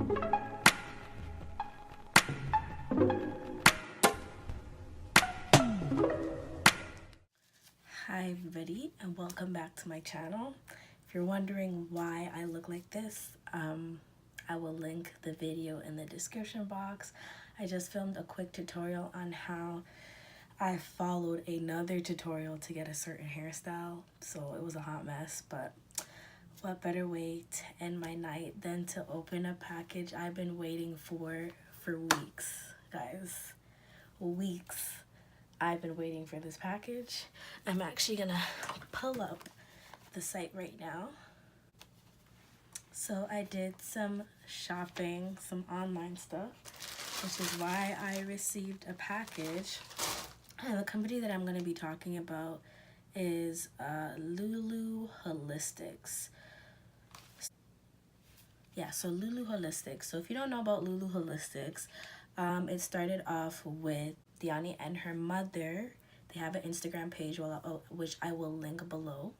Hi everybody, and welcome back to my channel. If you're wondering why I look like this, I will link the video in the description box. I just filmed a quick tutorial on how I followed another tutorial to get a certain hairstyle, so it was a hot mess, but what better way to end my night than to open a package I've been waiting for weeks, guys. Weeks. I've been waiting for this package. I'm actually gonna pull up the site right now. So I did some shopping, some online stuff, which is why I received a package. And the company that I'm gonna be talking about is Lulu Holistics. Yeah, so Lulu Holistics. So if you don't know about Lulu Holistics, it started off with Yoni and her mother. They have an Instagram page, which I will link below.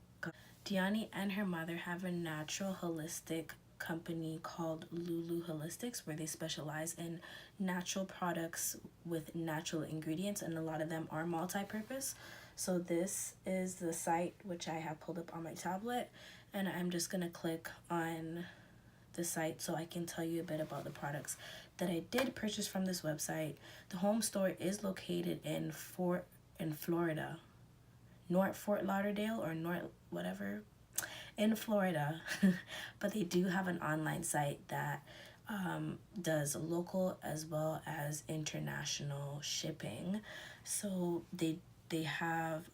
Yoni and her mother have a natural holistic company called Lulu Holistics, where they specialize in natural products with natural ingredients, and a lot of them are multi-purpose. So this is the site which I have pulled up on my tablet, and I'm just gonna click on the site so I can tell you a bit about the products that I did purchase from this website. The home store is located in Florida, North Fort Lauderdale or North whatever, in Florida. But they do have an online site that does local as well as international shipping. So they have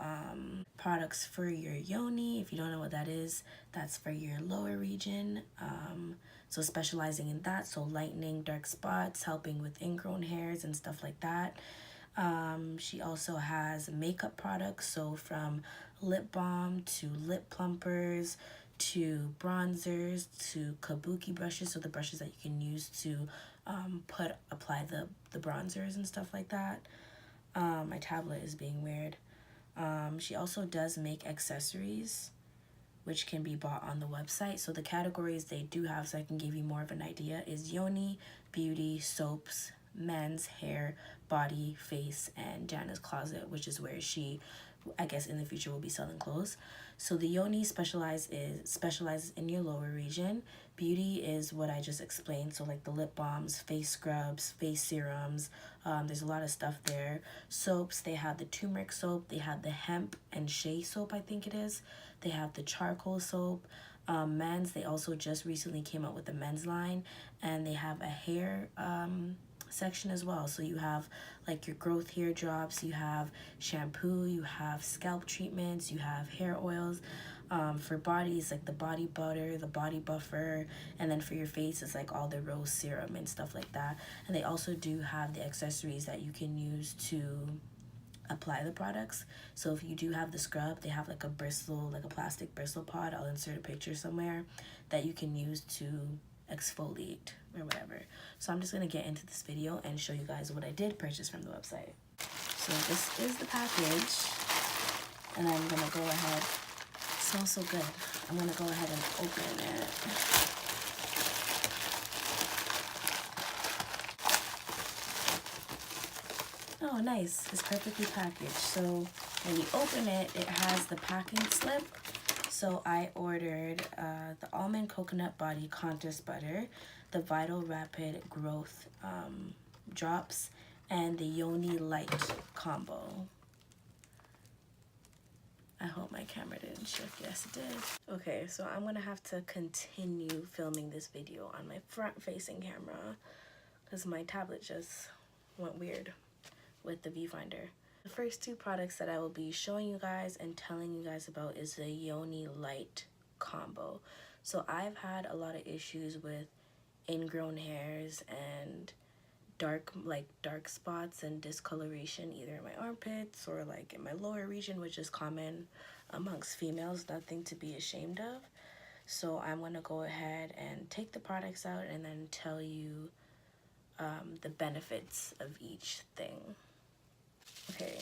products for your Yoni. If you don't know what that is, that's for your lower region. So specializing in that, so lightening dark spots, helping with ingrown hairs and stuff like that. She also has makeup products, so from lip balm to lip plumpers to bronzers to kabuki brushes, so the brushes that you can use to apply the bronzers and stuff like that. My tablet is being weird. She also does make accessories, which can be bought on the website. So the categories they do have, so I can give you more of an idea, is Yoni, beauty, soaps, men's, hair, body, face, and Jana's closet, which is where she, I guess in the future, will be selling clothes. So the Yoni specializes in your lower region. Beauty is what I just explained, so like the lip balms, face scrubs, face serums. There's a lot of stuff there. Soaps, they have the turmeric soap, they have the hemp and shea soap, I think it is. They have the charcoal soap. Men's, they also just recently came out with the men's line, and they have a hair section as well. So you have like your growth hair drops, you have shampoo, you have scalp treatments, you have hair oils. For bodies, like the body butter, the body buffer, and then for your face, it's like all the rose serum and stuff like that. And they also do have the accessories that you can use to apply the products. So if you do have the scrub, they have like a bristle, like a plastic bristle pod. I'll insert a picture somewhere that you can use to exfoliate or whatever. So I'm just gonna get into this video and show you guys what I did purchase from the website. So this is the package, and I'm gonna go ahead. It smells so good. I'm gonna go ahead and open it. Oh, nice. It's perfectly packaged. So when you open it, it has the packing slip. So I ordered the almond coconut body contrast butter, the Vital Rapid Growth drops, and the Yoni Light combo. I hope my camera didn't shift. Yes, it did. Okay, so I'm gonna have to continue filming this video on my front-facing camera because my tablet just went weird with the viewfinder. The first two products that I will be showing you guys and telling you guys about is the Yoni Light combo. So I've had a lot of issues with ingrown hairs and dark spots and discoloration, either in my armpits or like in my lower region, which is common amongst females, nothing to be ashamed of. So I'm gonna go ahead and take the products out and then tell you the benefits of each thing. Okay.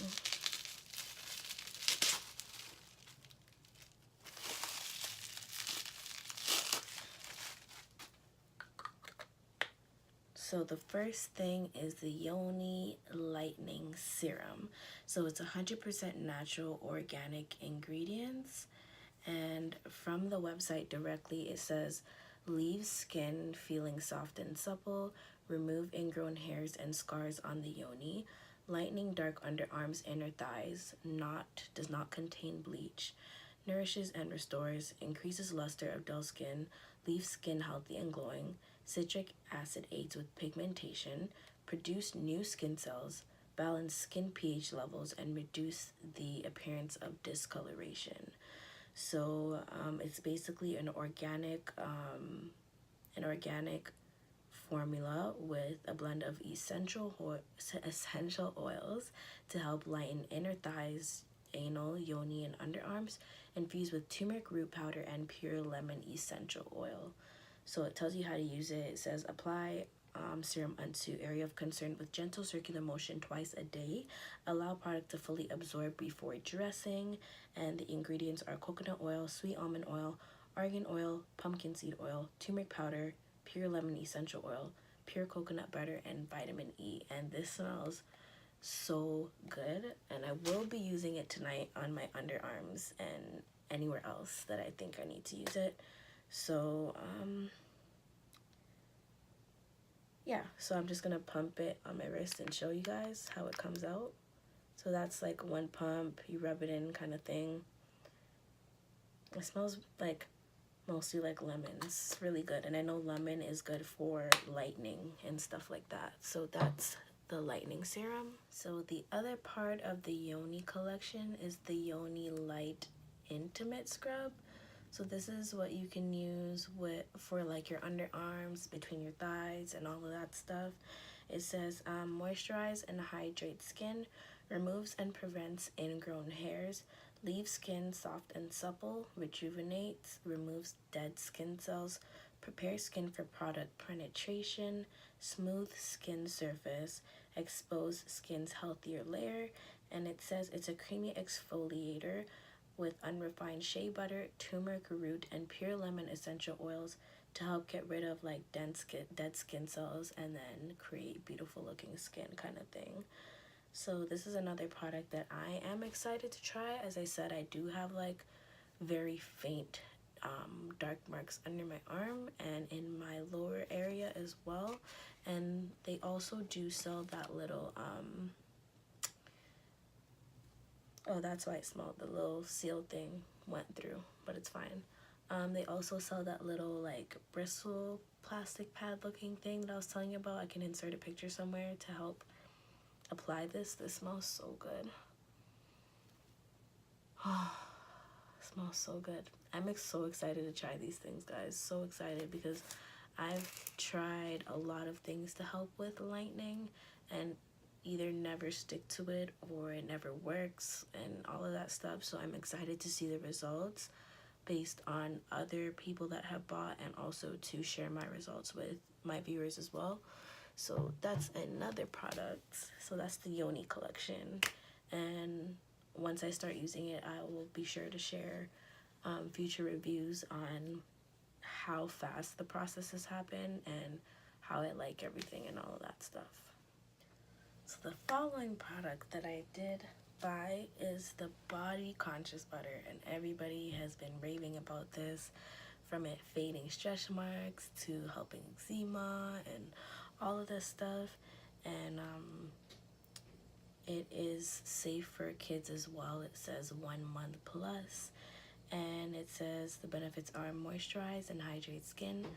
So the first thing is the Yoni Lightening Serum. So it's 100% natural organic ingredients. And from the website directly, it says, leave skin feeling soft and supple, remove ingrown hairs and scars on the yoni, lightening dark underarms, inner thighs, does not contain bleach, nourishes and restores, increases luster of dull skin, leaves skin healthy and glowing, citric acid aids with pigmentation, produce new skin cells, balance skin pH levels, and reduce the appearance of discoloration. So it's basically an organic formula with a blend of essential oils to help lighten inner thighs, anal, yoni, and underarms, infused with turmeric root powder and pure lemon essential oil. So it tells you how to use it. It says apply serum onto area of concern with gentle circular motion twice a day. Allow product to fully absorb before dressing. And the ingredients are coconut oil, sweet almond oil, argan oil, pumpkin seed oil, turmeric powder, pure lemon essential oil, pure coconut butter, and vitamin E. And this smells so good. And I will be using it tonight on my underarms and anywhere else that I think I need to use it. So, yeah, so I'm just gonna pump it on my wrist and show you guys how it comes out. So that's like one pump, you rub it in kind of thing. It smells like mostly like lemons. It's really good. And I know lemon is good for lightening and stuff like that. So that's the lightening serum. So the other part of the Yoni collection is the Yoni Light Intimate Scrub. So this is what you can use for like your underarms, between your thighs, and all of that stuff. It says moisturize and hydrate skin, removes and prevents ingrown hairs, leaves skin soft and supple, rejuvenates, removes dead skin cells, prepares skin for product penetration, smooth skin surface, expose skin's healthier layer, and it says it's a creamy exfoliator with unrefined shea butter, turmeric root, and pure lemon essential oils to help get rid of like dead skin cells and then create beautiful looking skin kind of thing. So this is another product that I am excited to try. As I said, I do have like very faint dark marks under my arm and in my lower area as well. And they also do sell that little oh, that's why it smelled. The little seal thing went through, but it's fine. They also sell that little like bristle plastic pad looking thing that I was telling you about. I can insert a picture somewhere to help apply this. This smells so good. Oh, smells so good. I'm so excited to try these things, guys. So excited because I've tried a lot of things to help with lightening and either never stick to it or it never works and all of that stuff. So I'm excited to see the results based on other people that have bought and also to share my results with my viewers as well. So that's another product. So that's the Yoni collection. And once I start using it, I will be sure to share future reviews on how fast the processes happen and how I like everything and all of that stuff. So the following product that I did buy is the Body Conscious Butter, and everybody has been raving about this, from it fading stretch marks to helping eczema and all of this stuff. And it is safe for kids as well. It says 1 month plus, and it says the benefits are moisturize and hydrate skin,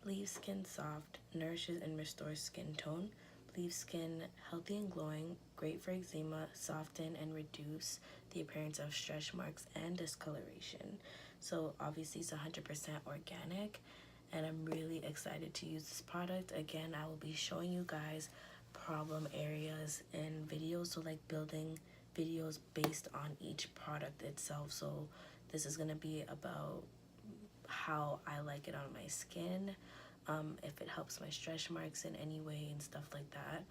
leaves skin soft, nourishes and restores skin tone, leaves skin healthy and glowing, great for eczema, soften and reduce the appearance of stretch marks and discoloration. So obviously it's 100% organic, and I'm really excited to use this product. Again, I will be showing you guys problem areas in videos, so like building videos based on each product itself. So this is gonna be about how I like it on my skin, if it helps my stretch marks in any way and stuff like that.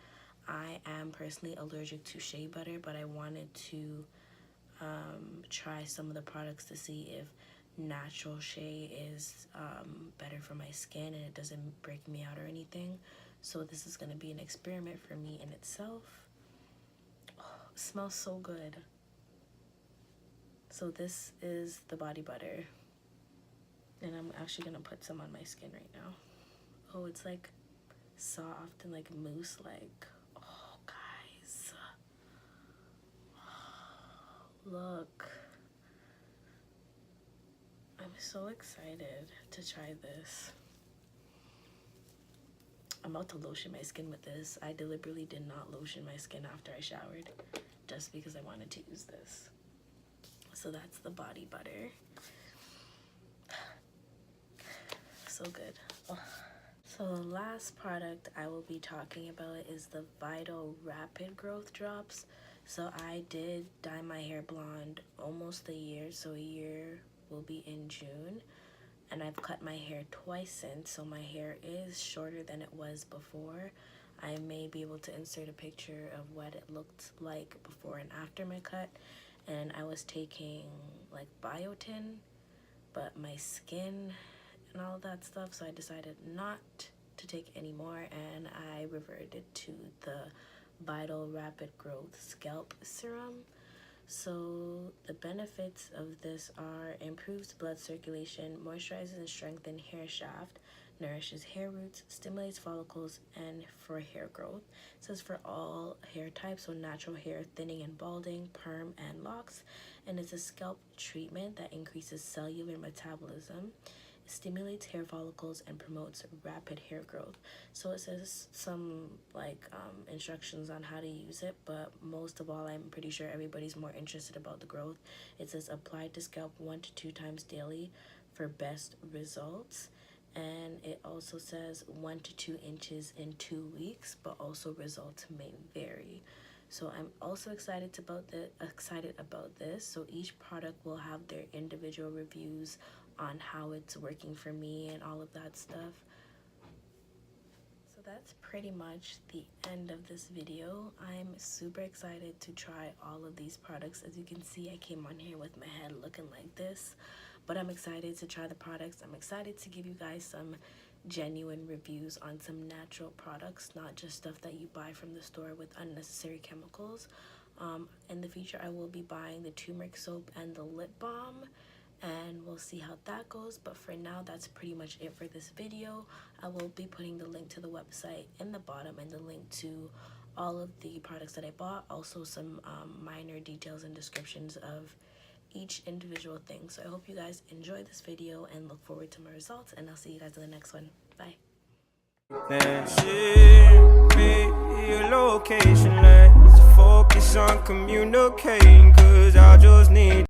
I am personally allergic to shea butter, but I wanted to try some of the products to see if natural shea is better for my skin and it doesn't break me out or anything. So this is going to be an experiment for me in itself. Oh, it smells so good. So this is the body butter. And I'm actually going to put some on my skin right now. Oh, it's like soft and like mousse-like. Oh, guys. Look. I'm so excited to try this. I'm about to lotion my skin with this. I deliberately did not lotion my skin after I showered just because I wanted to use this. So that's the body butter. So good. Oh. So the last product I will be talking about is the Vital Rapid Growth Drops. So I did dye my hair blonde almost a year, so a year will be in June. And I've cut my hair twice since, so my hair is shorter than it was before. I may be able to insert a picture of what it looked like before and after my cut. And I was taking like biotin, but my skin and all that stuff, so I decided not to take any more, and I reverted to the Vital Rapid Growth Scalp Serum. So the benefits of this are improves blood circulation, moisturizes and strengthens hair shaft, nourishes hair roots, stimulates follicles, and for hair growth. It says for all hair types, so natural hair, thinning and balding, perm, and locks. And it's a scalp treatment that increases cellular metabolism, stimulates hair follicles, and promotes rapid hair growth. So it says some instructions on how to use it, but most of all, I'm pretty sure everybody's more interested about the growth. It says apply to scalp 1 to 2 times daily for best results. And it also says 1 to 2 inches in 2 weeks, but also results may vary. So I'm also excited about this. So each product will have their individual reviews on how it's working for me and all of that stuff. So that's pretty much the end of this video. I'm super excited to try all of these products. As you can see, I came on here with my head looking like this, but I'm excited to try the products. I'm excited to give you guys some genuine reviews on some natural products, not just stuff that you buy from the store with unnecessary chemicals. In the future, I will be buying the turmeric soap and the lip balm, and we'll see how that goes. But for now, that's pretty much it for this video. I will be putting the link to the website in the bottom and the link to all of the products that I bought, also some minor details and descriptions of each individual thing. So I hope you guys enjoy this video and look forward to my results, and I'll see you guys in the next one. Bye. Then ship me your location, let's focus on communicating, 'cause I just need